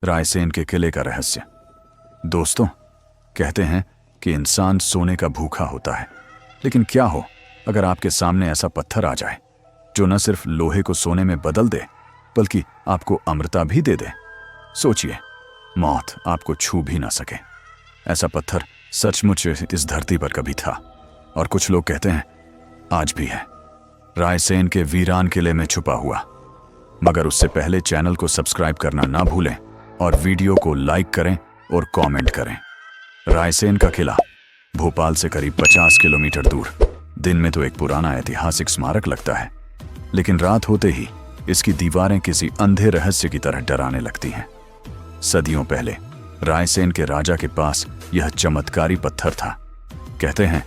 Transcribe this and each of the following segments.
रायसेन के किले का रहस्य। दोस्तों, कहते हैं कि इंसान सोने का भूखा होता है, लेकिन क्या हो अगर आपके सामने ऐसा पत्थर आ जाए जो न सिर्फ लोहे को सोने में बदल दे बल्कि आपको अमृता भी दे दे। सोचिए, मौत आपको छू भी ना सके। ऐसा पत्थर सचमुच इस धरती पर कभी था, और कुछ लोग कहते हैं आज भी है, रायसेन के वीरान किले में छुपा हुआ। मगर उससे पहले चैनल को सब्सक्राइब करना ना भूलें और वीडियो को लाइक करें और कमेंट करें। रायसेन का किला भोपाल से करीब 50 किलोमीटर दूर। दिन में तो एक पुराना ऐतिहासिक स्मारक लगता है, लेकिन रात होते ही इसकी दीवारें किसी अंधे रहस्य की तरह डराने लगती हैं। सदियों पहले रायसेन के राजा के पास यह चमत्कारी पत्थर था। कहते हैं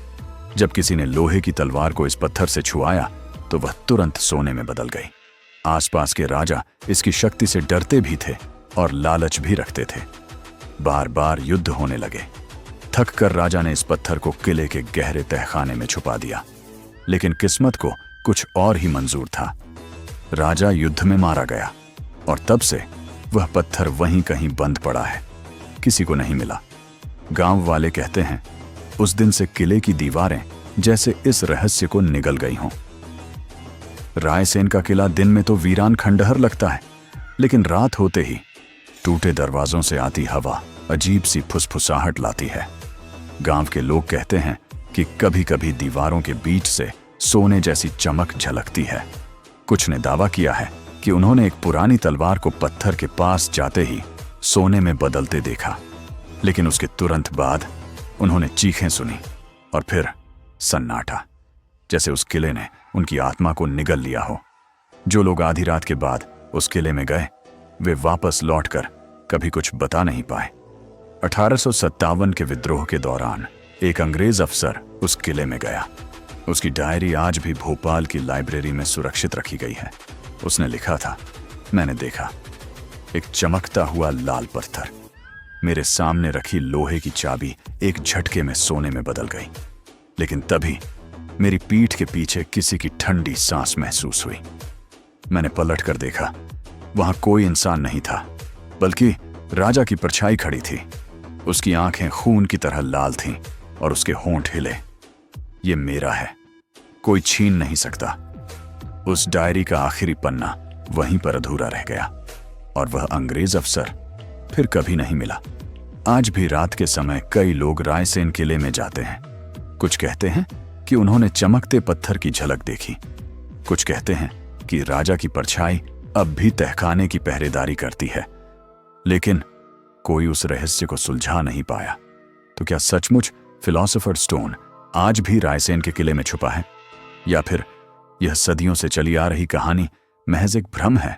जब किसी ने लोहे की तलवार को इस पत्थर से छुआया तो वह तुरंत सोने में बदल गई। आसपास के राजा इसकी शक्ति से डरते भी थे और लालच भी रखते थे। बार बार युद्ध होने लगे। थक कर राजा ने इस पत्थर को किले के गहरे तहखाने में छुपा दिया, लेकिन किस्मत को कुछ और ही मंजूर था। राजा युद्ध में मारा गया और तब से वह पत्थर वहीं कहीं बंद पड़ा है, किसी को नहीं मिला। गांव वाले कहते हैं उस दिन से किले की दीवारें जैसे इस रहस्य को निगल गई हों। रायसेन का किला दिन में तो वीरान खंडहर लगता है, लेकिन रात होते ही टूटे दरवाजों से आती हवा अजीब सी फुसफुसाहट लाती है। गांव के लोग कहते हैं कि कभी कभी दीवारों के बीच से सोने जैसी चमक झलकती है। कुछ ने दावा किया है कि उन्होंने एक पुरानी तलवार को पत्थर के पास जाते ही सोने में बदलते देखा, लेकिन उसके तुरंत बाद उन्होंने चीखें सुनी और फिर सन्नाटा, जैसे उस किले ने उनकी आत्मा को निगल लिया हो। जो लोग आधी रात के बाद उस किले में गए वे वापस लौटकर कभी कुछ बता नहीं पाए। 1857 के विद्रोह के दौरान एक अंग्रेज अफसर उस किले में गया। उसकी डायरी आज भी भोपाल की लाइब्रेरी में सुरक्षित रखी गई है। उसने लिखा था, मैंने देखा एक चमकता हुआ लाल पत्थर, मेरे सामने रखी लोहे की चाबी एक झटके में सोने में बदल गई, लेकिन तभी मेरी पीठ के पीछे किसी की ठंडी सांस महसूस हुई। मैंने पलट कर देखा, वहां कोई इंसान नहीं था, बल्कि राजा की परछाई खड़ी थी। उसकी आंखें खून की तरह लाल थीं और उसके होंठ हिले। ये मेरा है, कोई छीन नहीं सकता। उस डायरी का आखिरी पन्ना वहीं पर अधूरा रह गया और वह अंग्रेज अफसर फिर कभी नहीं मिला। आज भी रात के समय कई लोग रायसेन किले में जाते हैं। कुछ कहते हैं कि उन्होंने चमकते पत्थर की झलक देखी। कुछ कहते हैं कि राजा की परछाई अब भी तहखाने की पहरेदारी करती है, लेकिन कोई उस रहस्य को सुलझा नहीं पाया। तो क्या सचमुच फिलॉसफर स्टोन आज भी रायसेन के किले में छुपा है, या फिर यह सदियों से चली आ रही कहानी महज एक भ्रम है?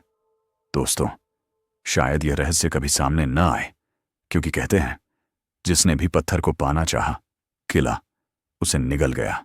दोस्तों, शायद यह रहस्य कभी सामने न आए, क्योंकि कहते हैं जिसने भी पत्थर को पाना चाहा, किला उसे निगल गया।